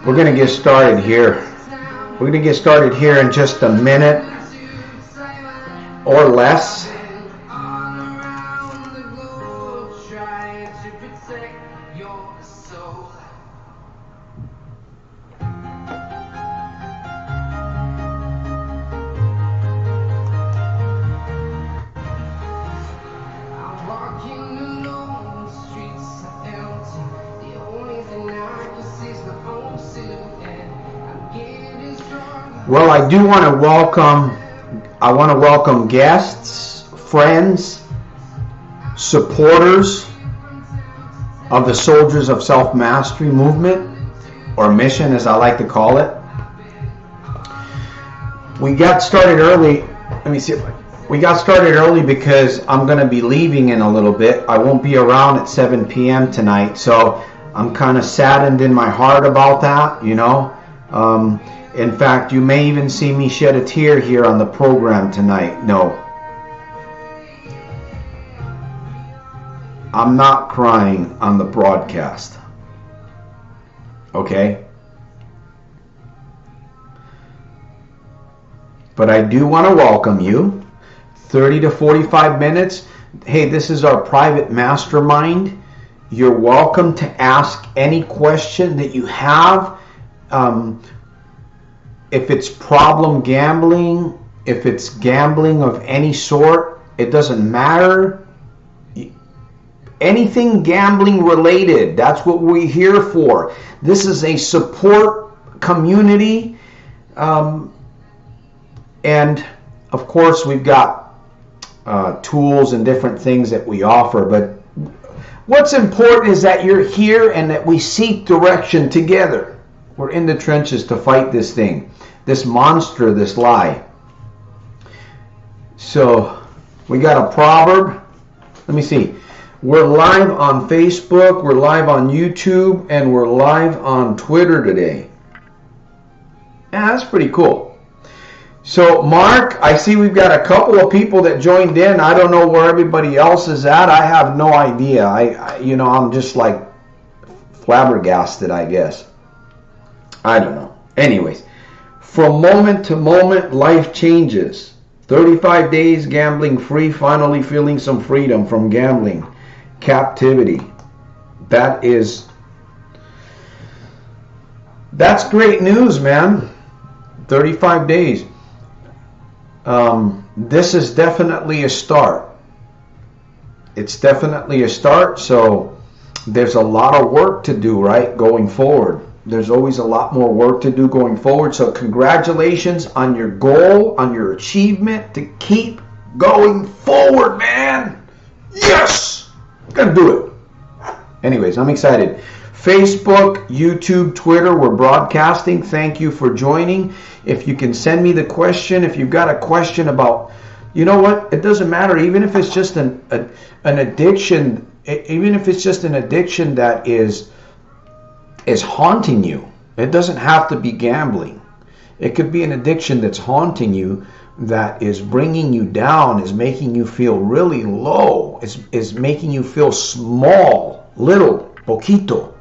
We're going to get started here. We're going to get started here in just a minute or less. Well, I do want to welcome guests, friends, supporters of the Soldiers of Self-Mastery movement, or mission as I like to call it. We got started early. We got started early because I'm going to be leaving in a little bit. I won't be around at 7 p.m. tonight, so I'm kind of saddened in my heart about that, you know. In fact, you may even see me shed a tear here on the program tonight. No. I'm not crying on the broadcast. Okay? But I do want to welcome you. 30 to 45 minutes. Hey, this is our private mastermind. You're welcome to ask any question that you have. If it's problem gambling, if it's gambling of any sort, it doesn't matter. Anything gambling related, that's what we're here for. This is a support community. And of course, we've got tools and different things that we offer. But what's important is that you're here and that we seek direction together. We're in the trenches to fight this thing. This monster, this lie. So, we got a proverb. Let me see. We're live on Facebook, we're live on YouTube, and we're live on Twitter today. Yeah, that's pretty cool. So, Mark, I see we've got a couple of people that joined in. I don't know where everybody else is at. I have no idea. I'm just like flabbergasted, I guess. I don't know. Anyways. From moment to moment, life changes. 35 days gambling free, finally feeling some freedom from gambling captivity. That's great news, man. 35 days. This is definitely a start. It's definitely a start, so there's a lot of work to do, right, going forward. There's always a lot more work to do going forward. So congratulations on your goal, on your achievement to keep going forward, man. Yes! I'm going to do it. Anyways, I'm excited. Facebook, YouTube, Twitter, we're broadcasting. Thank you for joining. If you can send me the question, if you've got a question about, you know what, it doesn't matter. Even if it's just an addiction, even if it's just an addiction that is haunting you. It doesn't have to be gambling. It could be an addiction that's haunting you, that is bringing you down, is making you feel really low, is making you feel small, little, poquito.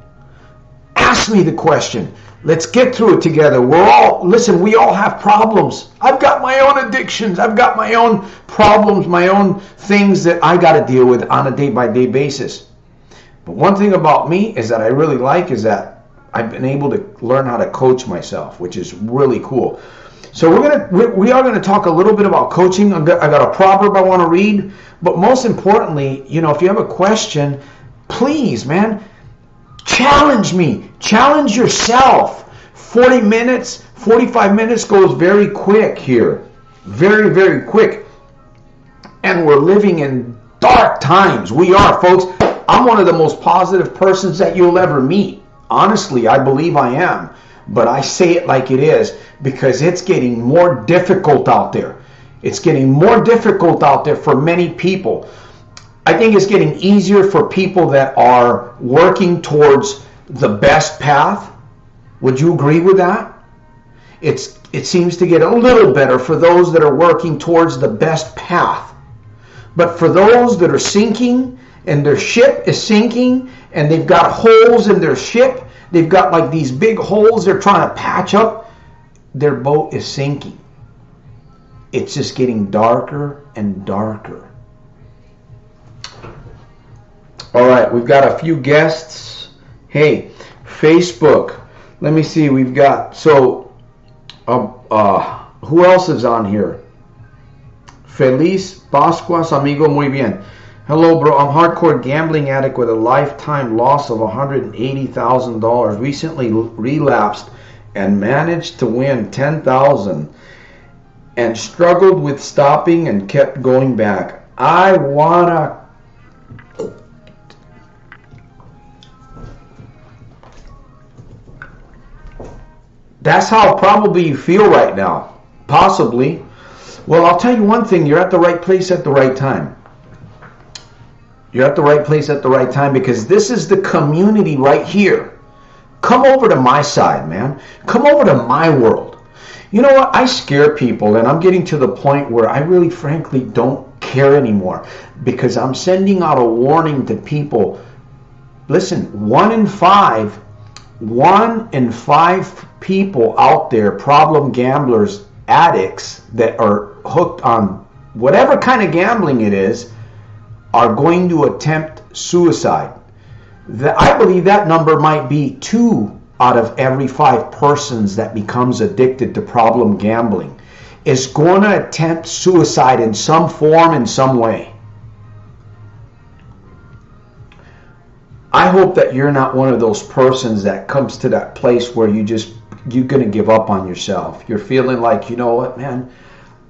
Ask me the question. Let's get through it together. We all have problems. I've got my own addictions. I've got my own problems, my own things that I got to deal with on a day-by-day basis. But one thing about me is that I really like is that I've been able to learn how to coach myself, which is really cool. So we are gonna talk a little bit about coaching. I got a proverb I want to read, but most importantly, if you have a question, please, man, challenge me, challenge yourself. 40 minutes, 45 minutes goes very quick here, very, very quick, and we're living in dark times. We are, folks. I'm one of the most positive persons that you'll ever meet. Honestly, I believe I am. But I say it like it is because it's getting more difficult out there. It's getting more difficult out there for many people. I think it's getting easier for people that are working towards the best path. Would you agree with that? It seems to get a little better for those that are working towards the best path. But for those that are sinking, and their ship is sinking, and they've got holes in their ship, They've got like these big holes they're trying to patch up. Their boat is sinking. It's just getting darker and darker. All right, we've got a few guests. Hey, Facebook. Let me see. We've got, so, who else is on here? Feliz Pascuas, amigo, muy bien. Hello, bro. I'm hardcore gambling addict with a lifetime loss of $180,000. Recently relapsed and managed to win $10,000 and struggled with stopping and kept going back. I wanna. That's how probably you feel right now. Possibly. Well, I'll tell you one thing. You're at the right place at the right time. You're at the right place at the right time, because this is the community right here. Come over to my side, man. Come over to my world. You know what? I scare people, and I'm getting to the point where I really frankly don't care anymore, because I'm sending out a warning to people. Listen, one in five people out there, problem gamblers, addicts that are hooked on whatever kind of gambling it is, are going to attempt suicide. I believe that number might be 2 out of every 5 persons that becomes addicted to problem gambling is going to attempt suicide in some form, in some way. I hope that you're not one of those persons that comes to that place where you're going to give up on yourself. You're feeling like, you know what, man,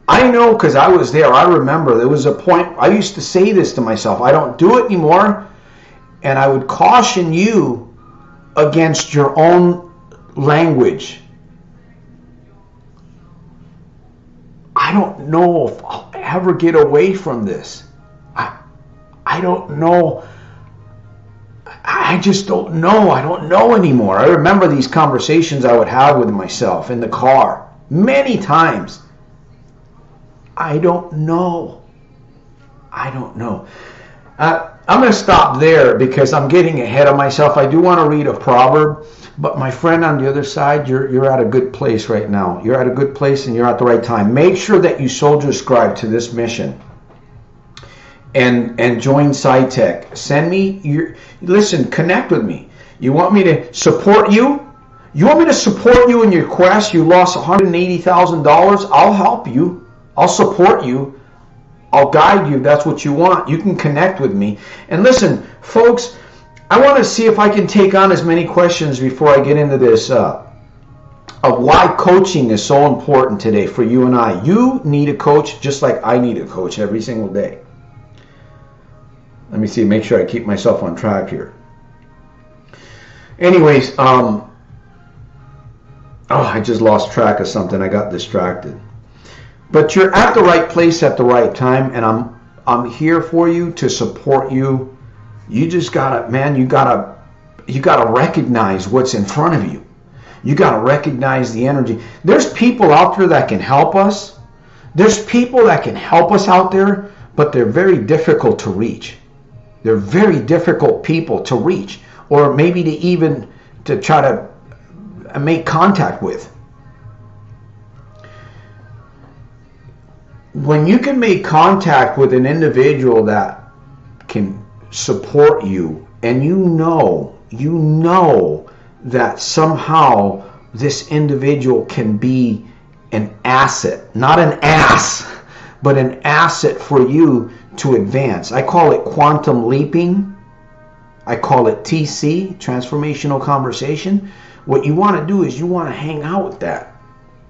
I know, because I was there. I remember there was a point I used to say this to myself. I don't do it anymore. And I would caution you against your own language. I don't know if I'll ever get away from this. I don't know. I just don't know. I don't know anymore. I remember these conversations I would have with myself in the car many times. I don't know. I don't know. I'm going to stop there because I'm getting ahead of myself. I do want to read a proverb, but my friend on the other side, you're at a good place right now. You're at a good place and you're at the right time. Make sure that you soldier scribe to this mission and join SciTech. Send me listen, connect with me. You want me to support you? You want me to support you in your quest? You lost $180,000. I'll help you. I'll support you. I'll guide you if that's what you want. You can connect with me. And listen, folks, I want to see if I can take on as many questions before I get into this of why coaching is so important today for you and I. You need a coach just like I need a coach every single day. Let me see, make sure I keep myself on track here. Anyways, I just lost track of something. I got distracted. But you're at the right place at the right time, and I'm here for you to support you. You just gotta, man, you gotta recognize what's in front of you. You gotta recognize the energy. There's people out there that can help us. There's people that can help us out there, but they're very difficult to reach. They're very difficult people to reach, or maybe to try to make contact with. When you can make contact with an individual that can support you, and you know that somehow this individual can be an asset, not an ass, but an asset for you to advance. I call it quantum leaping. I call it TC, transformational conversation. What you want to do is you want to hang out with that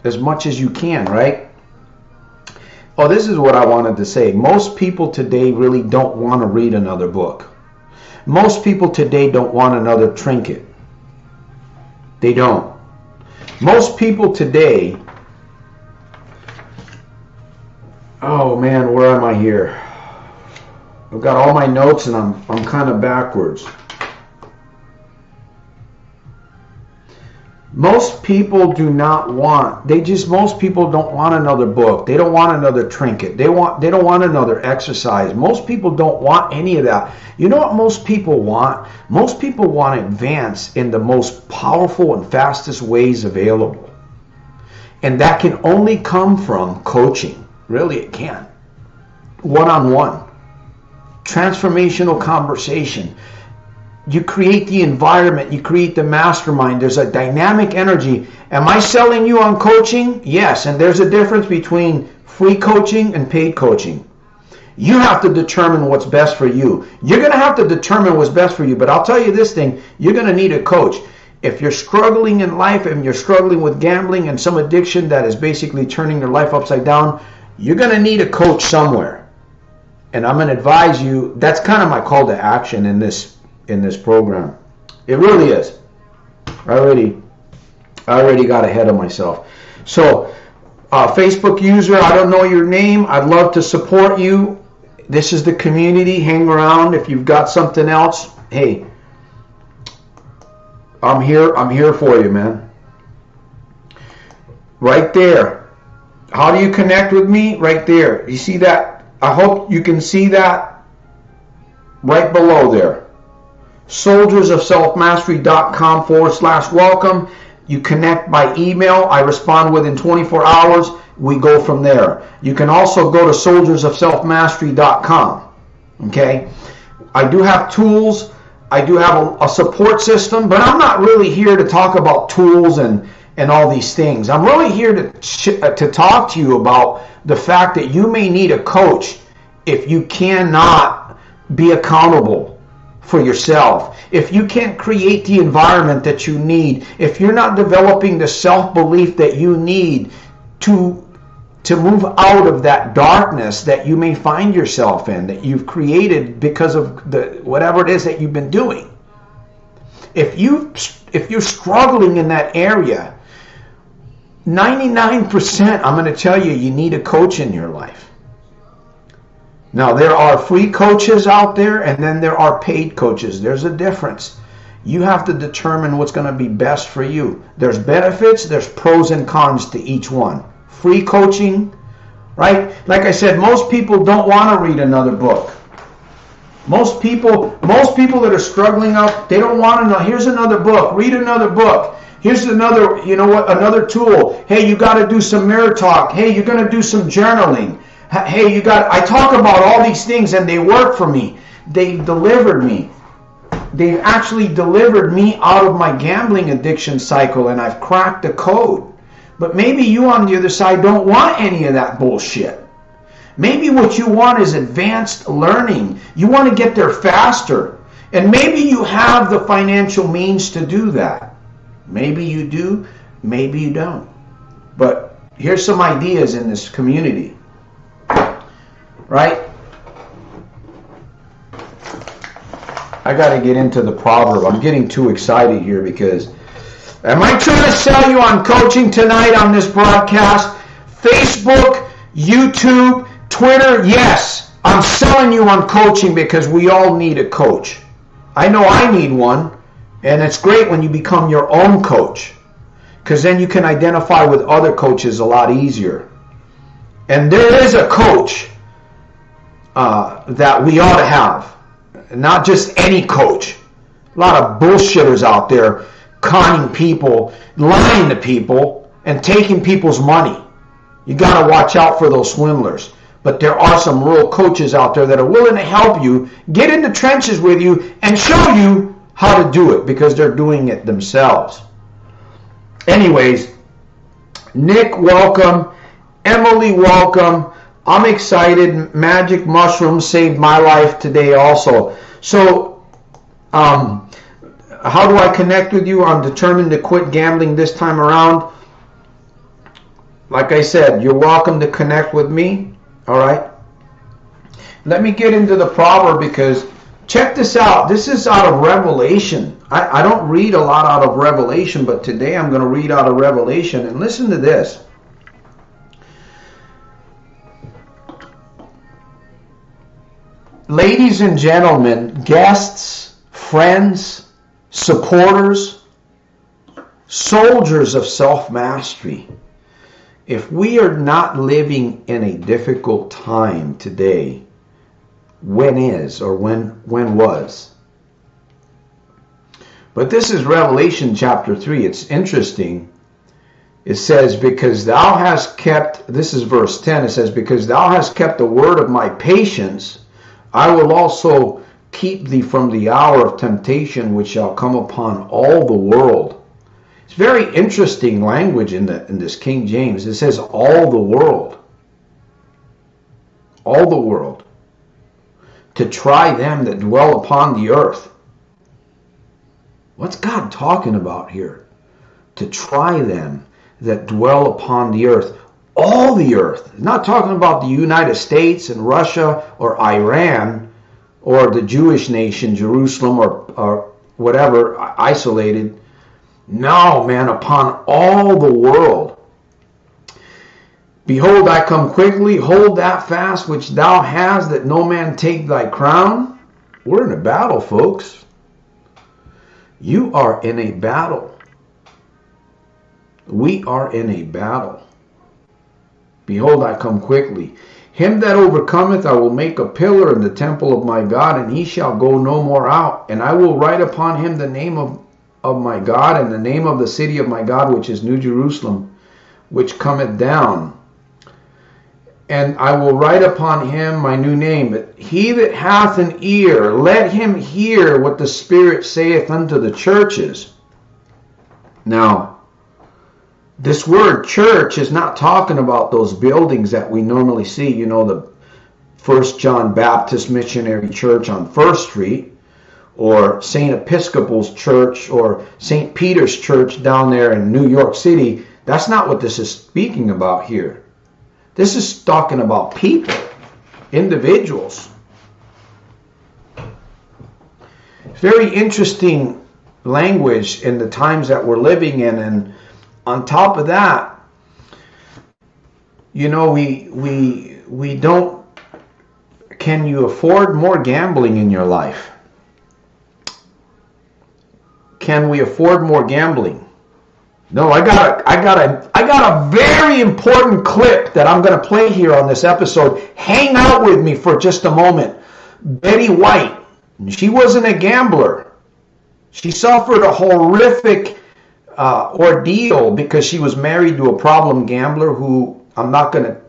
as much as you can, right? Oh, this is what I wanted to say. Most people today really don't want to read another book. Most people today don't want another trinket. They don't. Most people today... Oh man, where am I here? I've got all my notes and I'm kind of backwards. Most people do not want, most people don't want another book. They don't want another trinket. They don't want another exercise. Most people don't want any of that. You know what most people want? Most people want to advance in the most powerful and fastest ways available. And that can only come from coaching. Really, it can. One-on-one. Transformational conversation. You create the environment, you create the mastermind. There's a dynamic energy. Am I selling you on coaching? Yes, and there's a difference between free coaching and paid coaching. You have to determine what's best for you. You're going to have to determine what's best for you, but I'll tell you this thing, you're going to need a coach. If you're struggling in life and you're struggling with gambling and some addiction that is basically turning your life upside down, you're going to need a coach somewhere. And I'm going to advise you, that's kind of my call to action in this program. It really is. I already got ahead of myself. So, Facebook user, I don't know your name. I'd love to support you. This is the community. Hang around. If you've got something else, hey, I'm here for you, man. Right there. How do you connect with me? Right there. You see that? I hope you can see that right below there. soldiersofselfmastery.com/welcome. You connect by email. I respond within 24 hours. We go from there. You can also go to soldiersofselfmastery.com. Okay? I do have tools. I do have a support system, but I'm not really here to talk about tools and all these things. I'm really here to talk to you about the fact that you may need a coach if you cannot be accountable for yourself. If you can't create the environment that you need, if you're not developing the self-belief that you need to move out of that darkness that you may find yourself in, that you've created because of whatever it is that you've been doing. If you're struggling in that area, 99%, I'm going to tell you, you need a coach in your life. Now, there are free coaches out there, and then there are paid coaches. There's a difference. You have to determine what's going to be best for you. There's benefits, there's pros and cons to each one. Free coaching, right? Like I said, most people don't want to read another book. Most people that are struggling out, they don't want to know. Here's another book. Read another book. Here's another, another tool. Hey, you got to do some mirror talk. Hey, you're going to do some journaling. Hey, I talk about all these things and they work for me. They've delivered me. They've actually delivered me out of my gambling addiction cycle, and I've cracked the code. But maybe you on the other side don't want any of that bullshit. Maybe what you want is advanced learning. You want to get there faster. And maybe you have the financial means to do that. Maybe you do, maybe you don't. But here's some ideas in this community. Right? I got to get into the proverb. I'm getting too excited here because am I trying to sell you on coaching tonight on this broadcast? Facebook, YouTube, Twitter, yes. I'm selling you on coaching because we all need a coach. I know I need one, and it's great when you become your own coach because then you can identify with other coaches a lot easier. And there is a coach that we ought to have. Not just any coach. A lot of bullshitters out there conning people, lying to people, and taking people's money. You got to watch out for those swindlers. But there are some real coaches out there that are willing to help you, get in the trenches with you, and show you how to do it because they're doing it themselves. Anyways, Nick, welcome. Emily, welcome. I'm excited. Magic mushrooms saved my life today also. So, how do I connect with you? I'm determined to quit gambling this time around. Like I said, you're welcome to connect with me. All right. Let me get into the proverb because check this out. This is out of Revelation. I don't read a lot out of Revelation, but today I'm going to read out of Revelation. And listen to this. Ladies and gentlemen, guests, friends, supporters, soldiers of self-mastery. If we are not living in a difficult time today, when is or when was? But this is Revelation chapter 3. It's interesting. It says, because thou hast kept, this is verse 10, it says, because thou hast kept the word of my patience, I will also keep thee from the hour of temptation which shall come upon all the world. It's very interesting language in this King James. It says all the world. All the world. To try them that dwell upon the earth. What's God talking about here? To try them that dwell upon the earth. All the earth. He's not talking about the United States and Russia or Iran or the Jewish nation, Jerusalem or whatever, isolated. No, man, upon all the world. Behold, I come quickly. Hold that fast which thou hast, that no man take thy crown. We're in a battle, folks. You are in a battle. We are in a battle. Behold, I come quickly. Him that overcometh I will make a pillar in the temple of my God, and he shall go no more out. And I will write upon him the name of my God, and the name of the city of my God, which is New Jerusalem, which cometh down. And I will write upon him my new name. But he that hath an ear, let him hear what the Spirit saith unto the churches. Now, this word church is not talking about those buildings that we normally see. You know, the First John Baptist Missionary Church on 1st Street, or St. Episcopal's Church, or St. Peter's Church down there in New York City. That's not what this is speaking about here. This is talking about people, individuals. Very interesting language in the times that we're living in, and on top of that, you know, we don't. Can you afford more gambling in your life? Can we afford more gambling? No, I got a very important clip that I'm going to play here on this episode. Hang out with me for just a moment. Betty White, she wasn't a gambler. She suffered a horrific ordeal because she was married to a problem gambler who, I'm not going to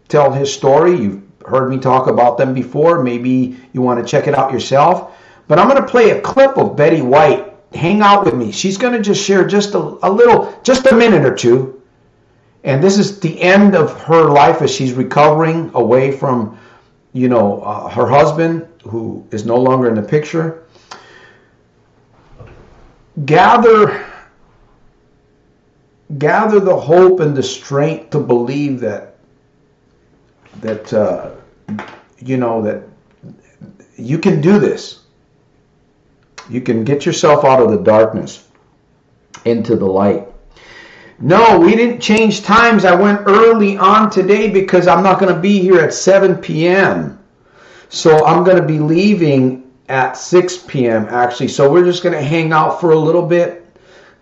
tell his story. You've heard me talk about them before. Maybe you want to check it out yourself. But I'm going to play a clip of Betty White. Hang out with me. She's going to just share just a little, just a minute or two. And this is the end of her life as she's recovering away from, you know, her husband, who is no longer in the picture. Gather the hope and the strength to believe that you know, that you can do this. You can get yourself out of the darkness into the light. No, we didn't change times. I went early on today because I'm not going to be here at 7 p.m. So I'm going to be leaving at 6 p.m. actually. So we're just going to hang out for a little bit.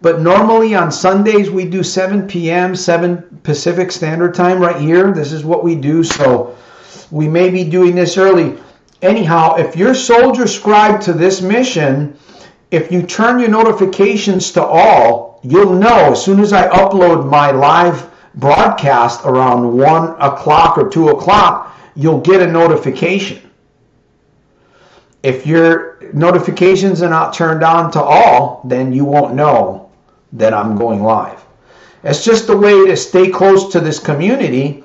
But normally on Sundays we do 7 p.m., 7 Pacific Standard Time right here. This is what we do. So we may be doing this early. Anyhow, if you're soldier scribed to this mission, if you turn your notifications to all, you'll know as soon as I upload my live broadcast around 1 o'clock or 2 o'clock, you'll get a notification. If your notifications are not turned on to all, then you won't know that I'm going live. It's just a way to stay close to this community.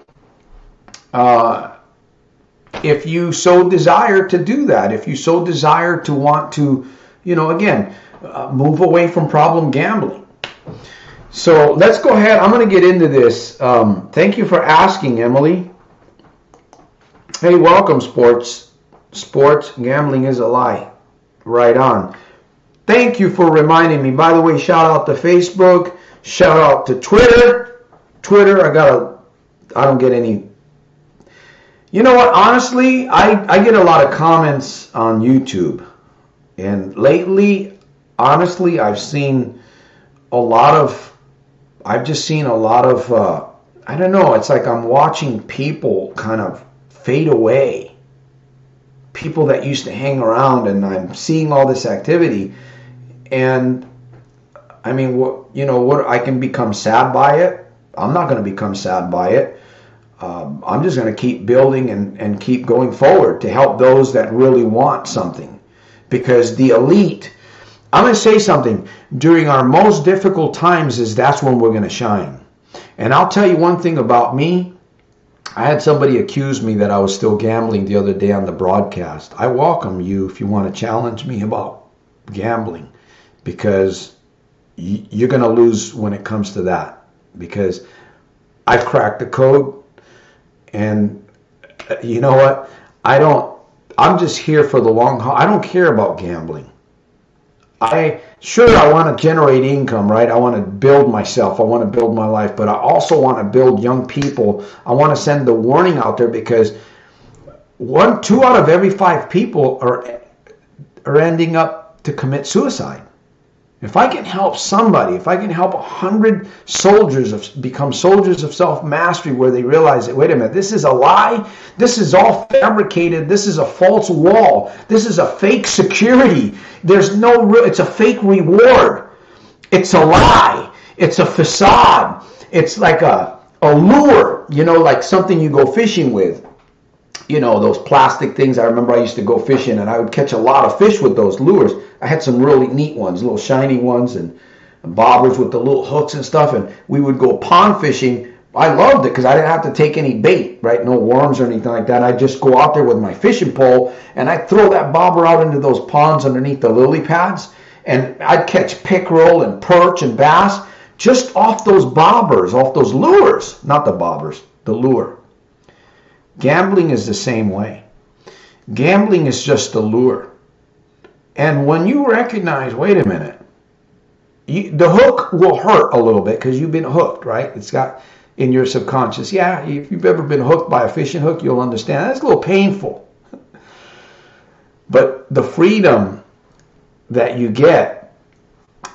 If you so desire to do that, if you so desire to want to, you know, again, move away from problem gambling. So let's go ahead. I'm going to get into this. Thank you for asking, Emily. Hey, welcome, sports. Sports gambling is a lie. Right on. Thank you for reminding me. By the way, shout out to Facebook. Shout out to Twitter. I don't get any. You know what? Honestly, I get a lot of comments on YouTube. And lately, honestly, I've seen I've just seen a lot of, I don't know, it's like I'm watching people kind of fade away. People that used to hang around, and I'm seeing all this activity. And I mean, what I can become sad by it. I'm not going to become sad by it. I'm just going to keep building and keep going forward to help those that really want something. Because the elite, I'm going to say something, during our most difficult times that's when we're going to shine. And I'll tell you one thing about me. I had somebody accuse me that I was still gambling the other day on the broadcast. I welcome you if you want to challenge me about gambling, because you're going to lose when it comes to that. Because I've cracked the code, and you know what? I'm just here for the long haul. I don't care about gambling. I want to generate income, right? I want to build myself. I want to build my life, but I also want to build young people. I want to send the warning out there, because 2 out of every 5 people are ending up to commit suicide. If I can help somebody, if I can help 100 soldiers become soldiers of self-mastery, where they realize that, wait a minute, this is a lie, this is all fabricated, this is a false wall, this is a fake security, it's a fake reward, it's a lie, it's a facade, it's like a lure, like something you go fishing with. Those plastic things. I remember I used to go fishing, and I would catch a lot of fish with those lures. I had some really neat ones, little shiny ones, and bobbers with the little hooks and stuff. And we would go pond fishing. I loved it because I didn't have to take any bait, right? No worms or anything like that. I'd just go out there with my fishing pole, and I'd throw that bobber out into those ponds underneath the lily pads. And I'd catch pickerel and perch and bass just off those bobbers, off those lures. Not the bobbers, the lure. Gambling is the same way. Gambling is just a lure. And when you recognize, wait a minute, the hook will hurt a little bit because you've been hooked, right? It's got in your subconscious. Yeah, if you've ever been hooked by a fishing hook, you'll understand. That's a little painful. But the freedom that you get,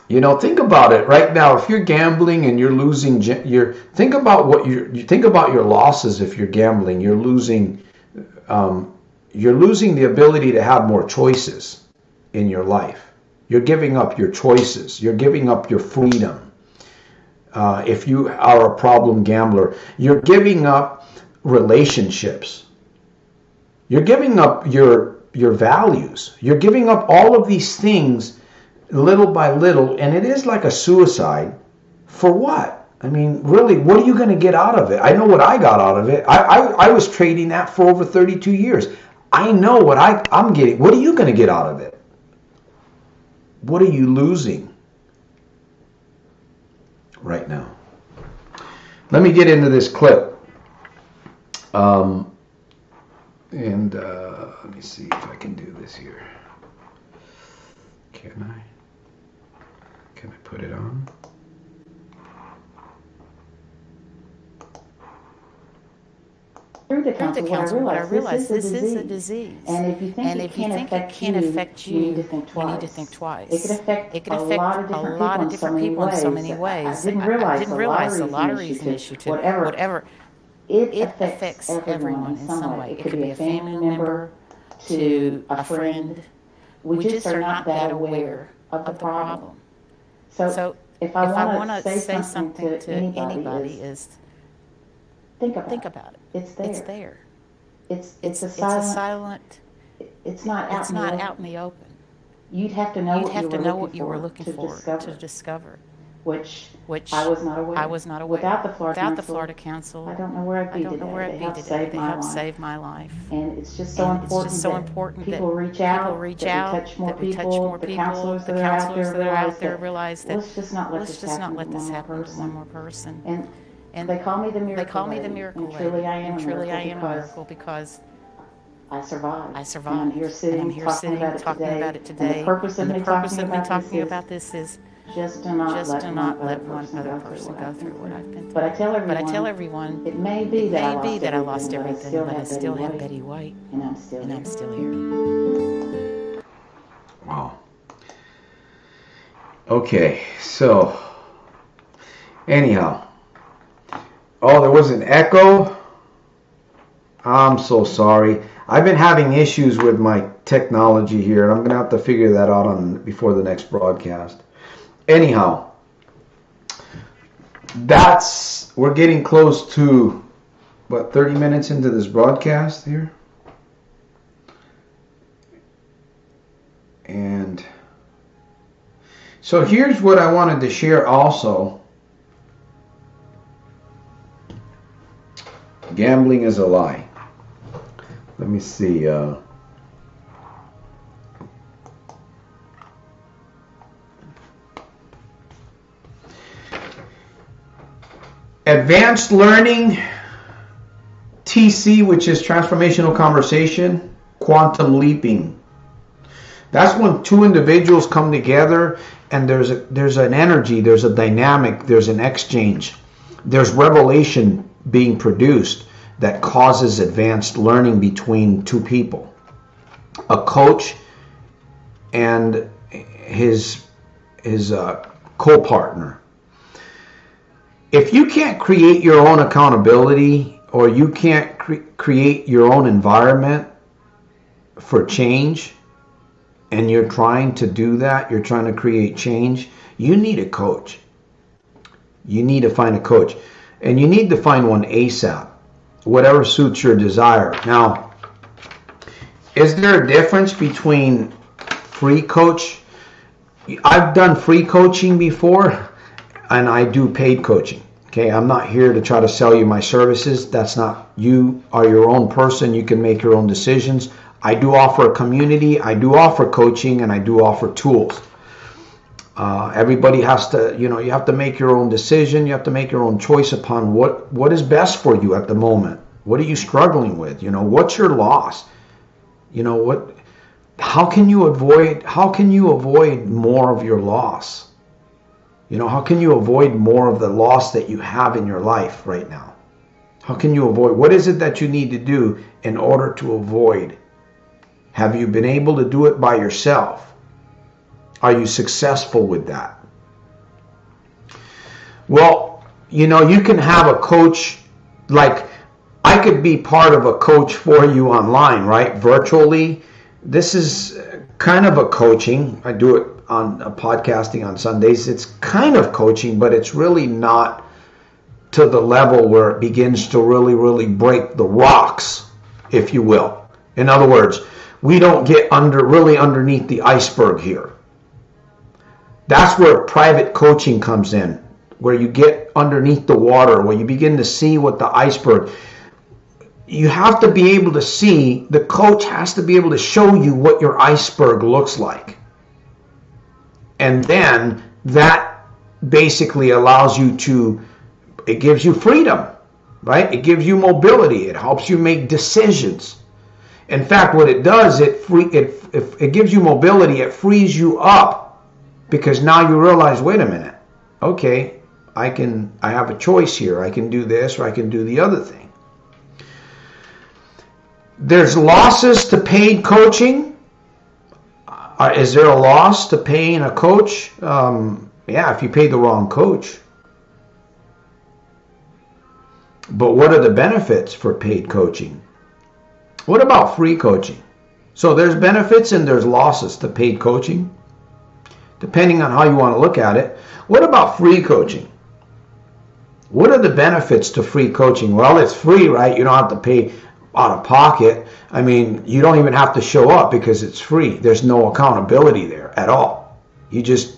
think about it right now. If you're gambling and you're losing, think about think about your losses. If you're gambling, you're losing the ability to have more choices in your life. You're giving up your choices. You're giving up your freedom. If you are a problem gambler, you're giving up relationships. You're giving up your values. You're giving up all of these things little by little, and it is like a suicide. For what? I mean, really, what are you going to get out of it? I know what I got out of it. I was trading that for over 32 years. I know what I'm getting. What are you going to get out of it? What are you losing right now? Let me get into this clip. Let me see if I can do this here. Can I? Can I put it on? Through the council, what I realized this is a disease. And if you think it can't affect you, you need to think twice. It can affect a lot of different people in so many ways. I didn't realize the lottery is an issue too. Whatever. It affects everyone in some way. It could be a family member to a friend. We just are not that aware of the problem. So if I want to say something to anybody is think about it. It's there. It's a silent. It's not out in the open. You'd have to know what you were looking for to discover. Which I was not aware. Without the Florida Council, I don't know where I'd be today. They helped save my life. And it's just so important that people reach out, that we touch more people, the counselors that are out there realize that let's just not let this happen to one more person. And they call me the miracle lady. Truly I am a miracle because I survived. And I'm here sitting talking about it today. And the purpose of me talking about this is just to not let one other person go through what I've been through. But I tell everyone it may be that I lost everything, but I still have Betty White, and I'm still here. Wow. Okay, so Anyhow. Oh, there was an echo. I'm so sorry. I've been having issues with my technology here, and I'm going to have to figure that out before the next broadcast. Anyhow, we're getting close to, 30 minutes into this broadcast here? And so here's what I wanted to share also. Gambling is a lie. Let me see. Advanced learning, TC, which is transformational conversation, quantum leaping. That's when two individuals come together and there's an energy, there's a dynamic, there's an exchange, there's revelation being produced that causes advanced learning between two people. A coach and his co-partner. If you can't create your own accountability, or you can't create your own environment for change, and you're trying to do that, you're trying to create change, you need a coach. You need to find a coach. And you need to find one ASAP, whatever suits your desire. Now, is there a difference between free coach? I've done free coaching before, and I do paid coaching. Okay, I'm not here to try to sell you my services. That's not, you are your own person. You can make your own decisions. I do offer a community. I do offer coaching, and I do offer tools. Everybody has to, you have to make your own decision. You have to make your own choice upon what is best for you at the moment. What are you struggling with? What's your loss? How can you avoid more of your loss? How can you avoid more of the loss that you have in your life right now? How can you avoid? What is it that you need to do in order to avoid? Have you been able to do it by yourself? Are you successful with that? Well, you can have a coach, like I could be part of a coach for you online, right? Virtually. This is kind of a coaching. I do it on podcasting on Sundays. It's kind of coaching, but it's really not to the level where it begins to really, really break the rocks, if you will. In other words, we don't get really underneath the iceberg here. That's where private coaching comes in, where you get underneath the water, where you begin to see what the iceberg. You have to be able to see, the coach has to be able to show you what your iceberg looks like. And then that basically allows you it gives you freedom, right? It gives you mobility. It helps you make decisions. In fact, what it does, it gives you mobility. It frees you up, because now you realize, wait a minute, okay, I have a choice here. I can do this, or I can do the other thing. There's losses to paid coaching. Is there a loss to paying a coach? Yeah, if you pay the wrong coach. But what are the benefits for paid coaching? What about free coaching? So there's benefits and there's losses to paid coaching, depending on how you want to look at it. What about free coaching? What are the benefits to free coaching? Well, it's free, right? You don't have to pay out of pocket. I mean, you don't even have to show up because it's free. There's no accountability there at all. You just,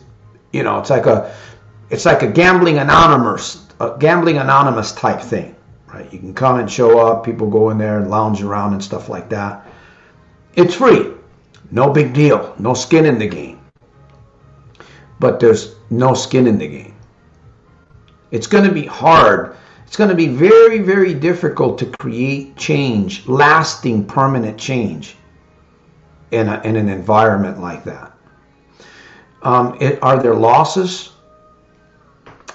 it's like a gambling anonymous type thing, right? You can come and show up. People go in there and lounge around and stuff like that. It's free. No big deal. No skin in the game. But there's no skin in the game. It's going to be hard. It's going to be very, very difficult to create change, lasting, permanent change in an environment like that. Are there losses?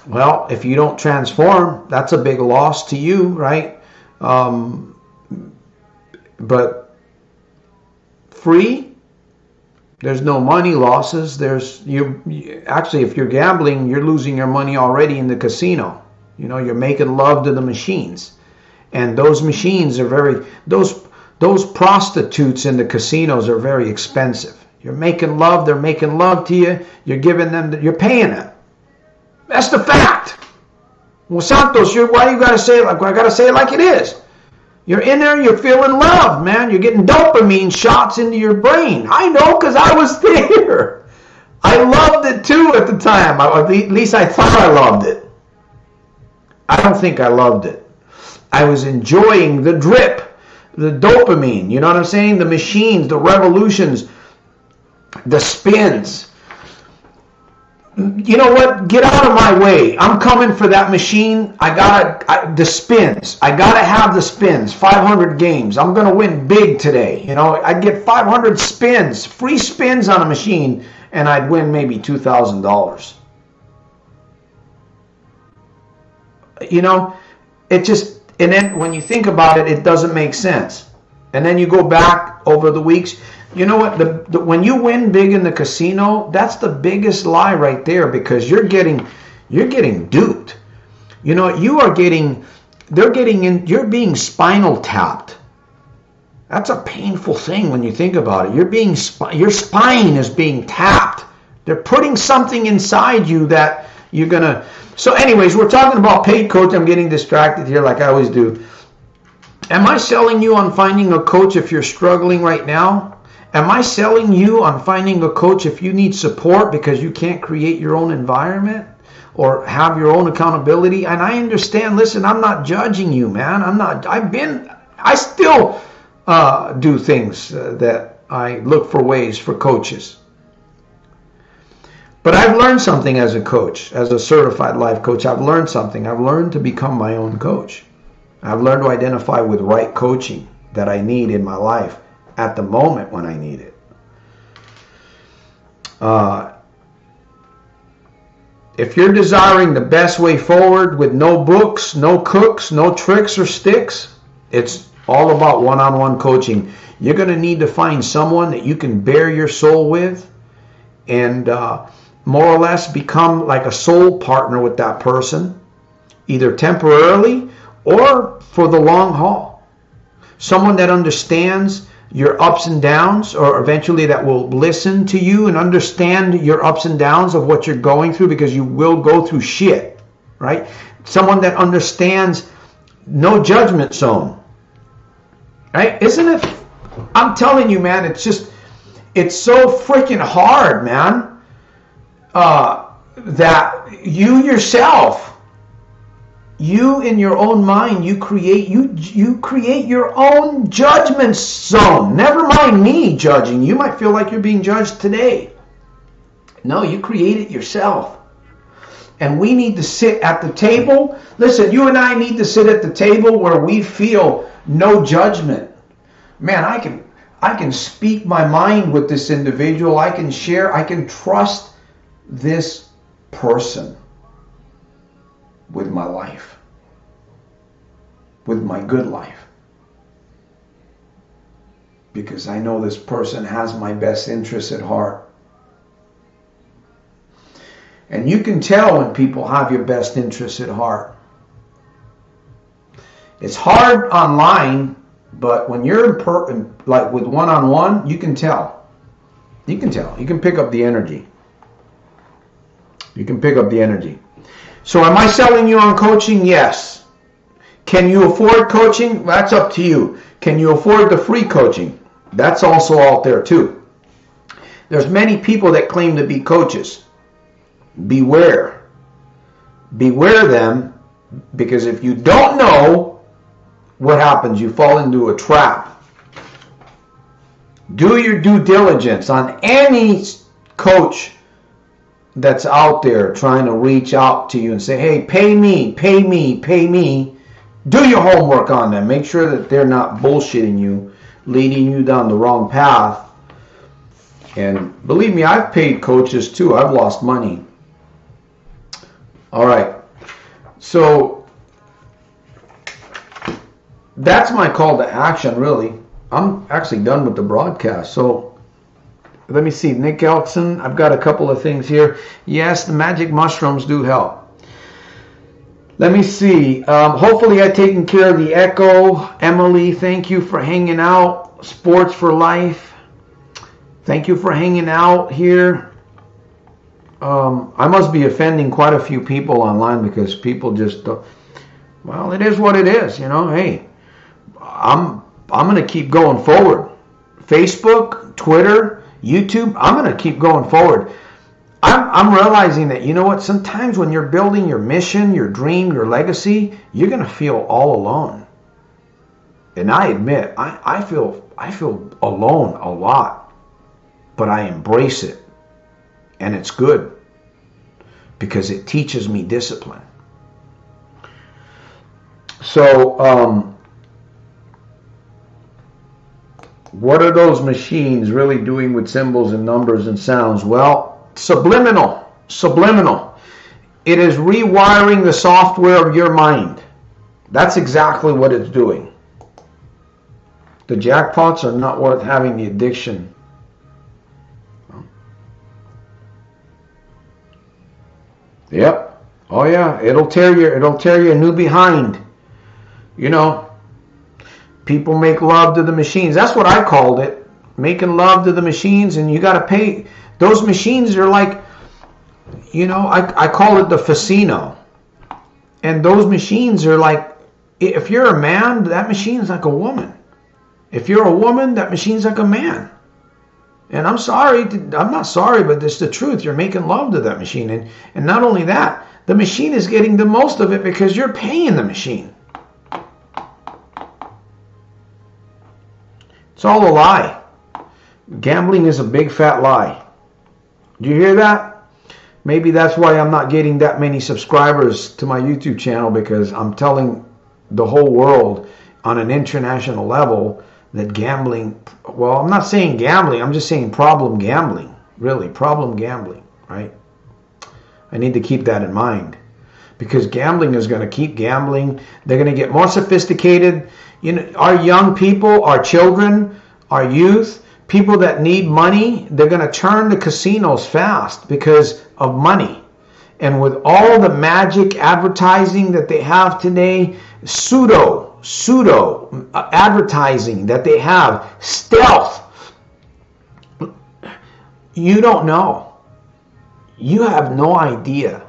Well, if you don't transform, that's a big loss to you, right? But free, There's no money losses. Actually, if you're gambling, you're losing your money already in the casino. You're making love to the machines. And those machines are those prostitutes in the casinos are very expensive. You're making love, they're making love to you, you're paying them. That's the fact. Well, Santos, why do you gotta say it like I gotta say it like it is? You're in there, you're feeling love, man. You're getting dopamine shots into your brain. I know, because I was there. I loved it too at the time. At least I thought I loved it. I don't think I loved it. I was enjoying the drip, the dopamine, you know what I'm saying? The machines, the revolutions, the spins. You know what? Get out of my way. I'm coming for that machine. The spins. I gotta have the spins. 500 games. I'm gonna win big today. I'd get 500 spins, free spins on a machine, and I'd win maybe $2,000. It just, and then when you think about it, it doesn't make sense. And then you go back over the weeks. You know what? When you win big in the casino, that's the biggest lie right there, because you're getting duped. You're being spinal tapped. That's a painful thing when you think about it. Your spine is being tapped. They're putting something inside you that you're gonna. So, anyways, we're talking about paid coach. I'm getting distracted here, like I always do. Am I selling you on finding a coach if you're struggling right now? Am I selling you on finding a coach if you need support because you can't create your own environment or have your own accountability? And I understand, listen, I'm not judging you, man. I still do things that I look for ways for coaches. But I've learned something as a coach, as a certified life coach. I've learned something. I've learned to become my own coach. I've learned to identify with right coaching that I need in my life at the moment when I need it. If you're desiring the best way forward with no books, no cooks, no tricks or sticks, it's all about one-on-one coaching. You're going to need to find someone that you can bare your soul with and more or less become like a soul partner with that person, either temporarily or for the long haul. Someone that understands your ups and downs, or eventually that will listen to you and understand your ups and downs of what you're going through, because you will go through shit, right? Someone that understands no judgment zone, right? Isn't it? I'm telling you, man, it's so freaking hard, man, that you yourself, you in your own mind, you create your own judgment zone. Never mind me judging. You might feel like you're being judged today. No, you create it yourself. And we need to sit at the table. Listen, you and I need to sit at the table where we feel no judgment. Man, I can speak my mind with this individual. I can share. I can trust this person with my life, with my good life, because I know this person has my best interests at heart. And you can tell when people have your best interests at heart. It's hard online, but when you're like with one-on-one, you can tell. You can pick up the energy. You can pick up the energy. So am I selling you on coaching? Yes. Can you afford coaching? That's up to you. Can you afford the free coaching? That's also out there too. There's many people that claim to be coaches. Beware. Beware them, because if you don't know, what happens? You fall into a trap. Do your due diligence on any coach that's out there trying to reach out to you and say, hey, pay me. Do your homework on them. Make sure that they're not bullshitting you, leading you down the wrong path. And believe me, I've paid coaches too. I've lost money. All right. So that's my call to action, really. I'm actually done with the broadcast. So Let me see. Nick Elkson, I've got a couple of things here. Yes, the magic mushrooms do help. Let me see. Hopefully I've taken care of the echo. Emily, thank you for hanging out. Sports for Life. Thank you for hanging out here. I must be offending quite a few people online because people just don't. Well, it is what it is, you know. Hey, I'm going to keep going forward. Facebook, Twitter, YouTube, I'm going to keep going forward. I'm realizing that, you know what, sometimes when you're building your mission, your dream, your legacy, you're going to feel all alone. And I admit, I feel alone a lot, but I embrace it. And it's good because it teaches me discipline. So, what are those machines really doing with symbols and numbers and sounds? Well, subliminal. It is rewiring the software of your mind. That's exactly what it's doing. The jackpots are not worth having the addiction. Yep. Oh yeah, it'll tear you a new behind. You know, people make love to the machines. That's what I called it. Making love to the machines, and you got to pay. Those machines are like, you know, I call it the casino. And those machines are like, if you're a man, that machine's like a woman. If you're a woman, that machine's like a man. And I'm not sorry, but it's the truth. You're making love to that machine. And not only that, the machine is getting the most of it because you're paying the machine. It's all a lie. Gambling is a big fat lie. Do you hear that? Maybe that's why I'm not getting that many subscribers to my YouTube channel, because I'm telling the whole world on an international level that gambling, well, I'm not saying gambling, I'm just saying problem gambling. Really, problem gambling, right? I need to keep that in mind, because gambling is going to keep gambling. They're going to get more sophisticated. You know, our young people, our children, our youth, people that need money, they're going to turn to casinos fast because of money. And with all the magic advertising that they have today, pseudo advertising that they have, stealth, you don't know. You have no idea.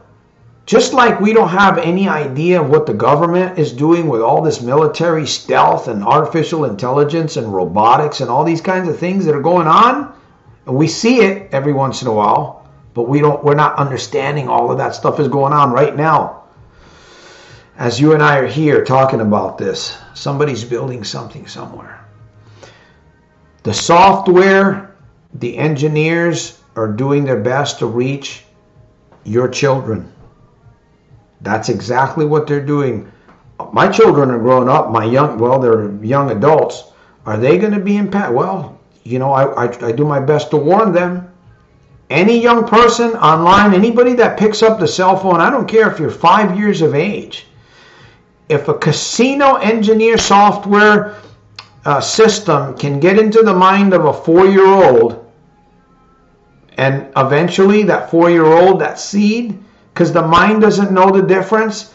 Just like we don't have any idea of what the government is doing with all this military stealth and artificial intelligence and robotics and all these kinds of things that are going on. And we see it every once in a while, but we're not understanding all of that stuff is going on right now. As you and I are here talking about this, somebody's building something somewhere. The software, the engineers are doing their best to reach your children. That's exactly what they're doing. My children are growing up. They're young adults. Are they going to be impacted? Well, you know, I do my best to warn them. Any young person online, anybody that picks up the cell phone, I don't care if you're 5 years of age. If a casino engineer software system can get into the mind of a 4-year-old, and eventually that 4-year-old, that seed, because the mind doesn't know the difference.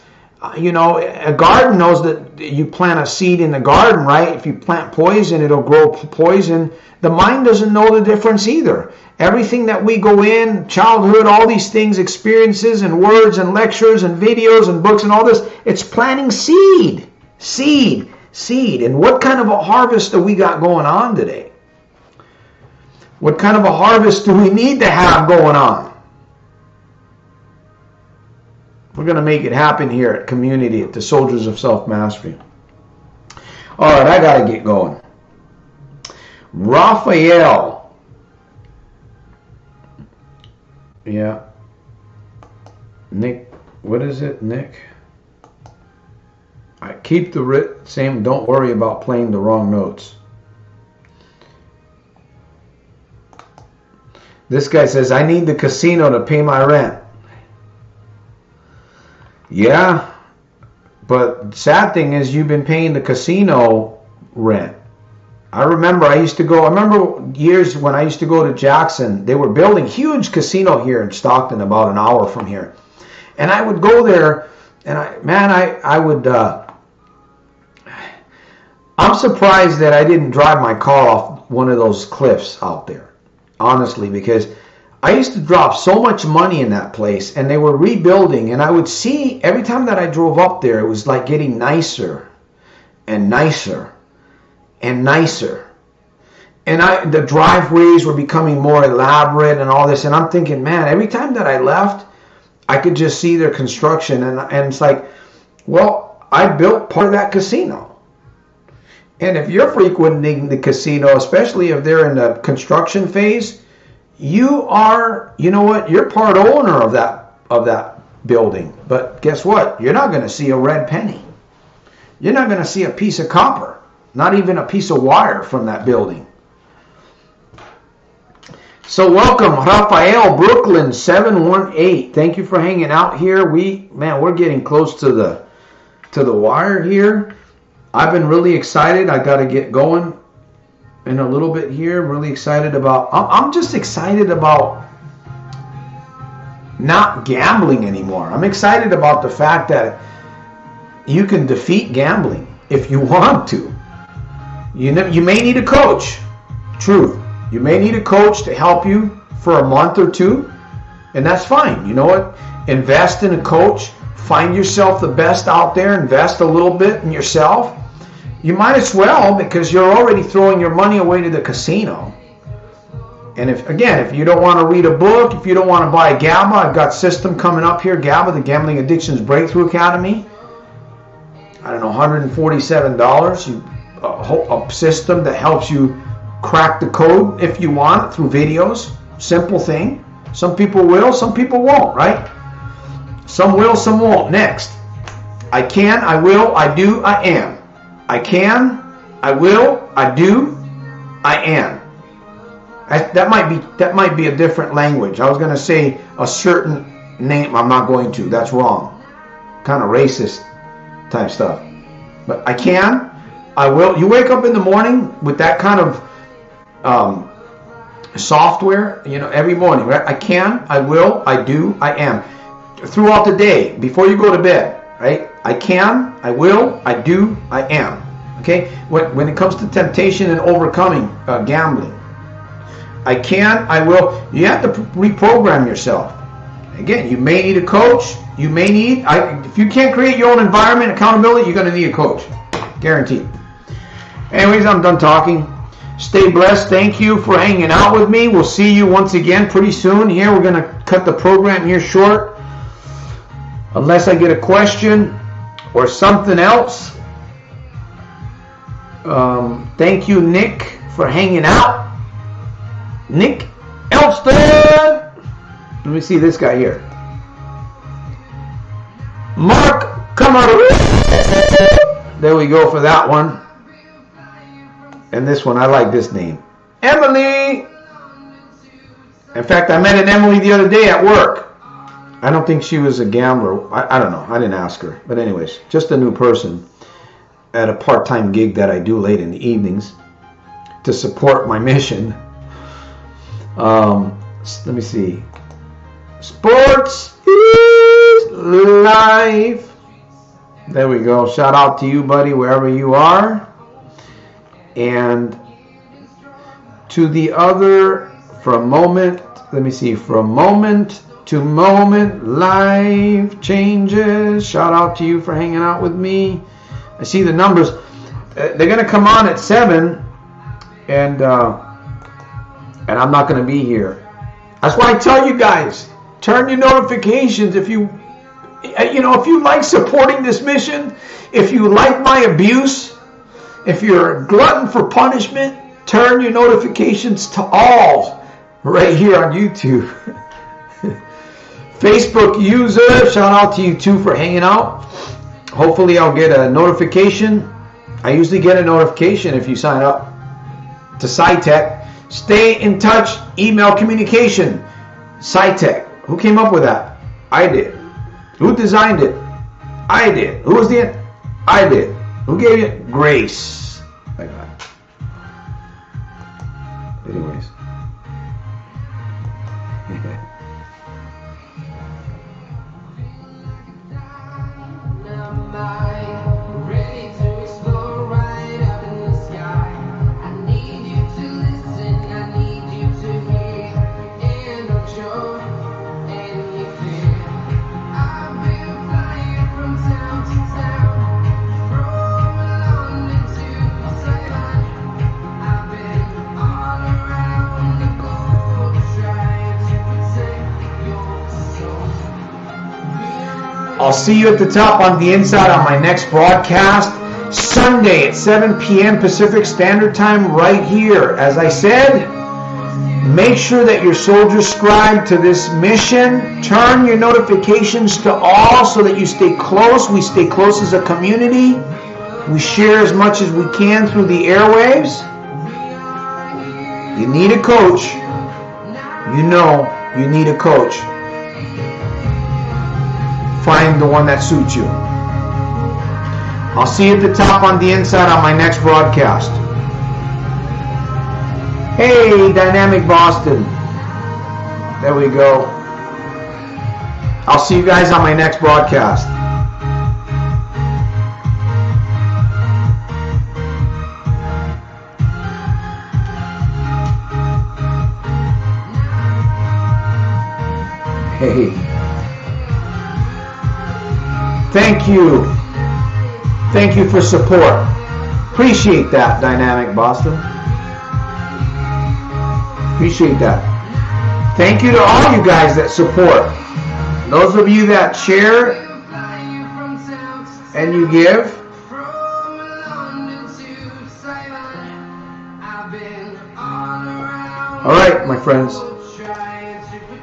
You know, a garden knows that you plant a seed in the garden, right? If you plant poison, it'll grow poison. The mind doesn't know the difference either. Everything that we go in, childhood, all these things, experiences and words and lectures and videos and books and all this, it's planting seed. And what kind of a harvest do we got going on today? What kind of a harvest do we need to have going on? We're going to make it happen here at Community, at the Soldiers of Self-Mastery. All right, I got to get going. Raphael. Yeah. Nick, what is it, Nick? I keep the same, don't worry about playing the wrong notes. This guy says, I need the casino to pay my rent. Yeah, but sad thing is you've been paying the casino rent. I remember years when I used to go to Jackson, they were building a huge casino here in Stockton, about an hour from here. And I would go there, and I'm surprised that I didn't drive my car off one of those cliffs out there, honestly, because I used to drop so much money in that place, and they were rebuilding, and I would see every time that I drove up there, it was like getting nicer and nicer and nicer. And the driveways were becoming more elaborate and all this, and I'm thinking, man, every time that I left, I could just see their construction, and it's like, well, I built part of that casino. And if you're frequenting the casino, especially if they're in the construction phase, you know what? You're part owner of that building. But guess what? You're not going to see a red penny. You're not going to see a piece of copper, not even a piece of wire from that building. So welcome, Rafael Brooklyn 718. Thank you for hanging out here. We're getting close to the wire here. I've been really excited. I got to get going in a little bit here. Really excited about, I'm just excited about not gambling anymore. I'm excited about the fact that you can defeat gambling if you want to. You may need a coach. Truth. You may need a coach to help you for a month or two, and that's fine. You know what? Invest in a coach. Find yourself the best out there. Invest a little bit in yourself. You might as well, because you're already throwing your money away to the casino. And if you don't want to read a book, if you don't want to buy a GABA, I've got system coming up here, GABA, the Gambling Addictions Breakthrough Academy. I don't know, $147. A system that helps you crack the code if you want through videos. Simple thing. Some people will, some people won't, right? Some will, some won't. Next. I can, I will, I do, I am. I can, I will, I do, I am. That might be a different language. I was going to say a certain name. I'm not going to. That's wrong. Kind of racist type stuff. But I can, I will. You wake up in the morning with that kind of software, every morning, right? I can, I will, I do, I am. Throughout the day, before you go to bed, right? I can, I will, I do, I am. Okay? When it comes to temptation and overcoming gambling, I can, I will. You have to reprogram yourself. Again, you may need a coach. You may need, if you can't create your own environment, accountability, you're going to need a coach. Guaranteed. Anyways, I'm done talking. Stay blessed. Thank you for hanging out with me. We'll see you once again pretty soon. Here, we're going to cut the program here short. Unless I get a question or something else. Thank you, Nick, for hanging out. Nick Elston. Let me see this guy here. Mark Camarero. There we go for that one. And this one, I like this name. Emily. In fact, I met an Emily the other day at work. I don't think she was a gambler. I don't know. I didn't ask her. But anyways, just a new person at a part-time gig that I do late in the evenings to support my mission. Let me see. Sports is life. There we go. Shout out to you, buddy, wherever you are. And to the other, from moment to moment, life changes. Shout out to you for hanging out with me. I see the numbers. They're going to come on at 7, and I'm not going to be here. That's why I tell you guys, turn your notifications if you like supporting this mission, if you like my abuse, if you're a glutton for punishment, turn your notifications to all right here on YouTube. Facebook user, shout out to you too for hanging out. Hopefully I'll get a notification. I usually get a notification if you sign up to SciTech. Stay in touch, email communication. SciTech. Who came up with that? I did. Who designed it? I did. Who was the? I did. Who gave it? Grace. Like that. Anyways. I'll see you at the top on the inside on my next broadcast, Sunday at 7 p.m. Pacific Standard Time right here. As I said, make sure that you're soldier scribed to this mission. Turn your notifications to all so that you stay close. We stay close as a community. We share as much as we can through the airwaves. You need a coach. You know you need a coach. Find the one that suits you. I'll see you at the top on the inside on my next broadcast. Hey, Dynamic Boston. There we go. I'll see you guys on my next broadcast. Hey. Thank you. Thank you for support. Appreciate that, Dynamic Boston. Appreciate that. Thank you to all you guys that support. Those of you that share and you give. All right, my friends.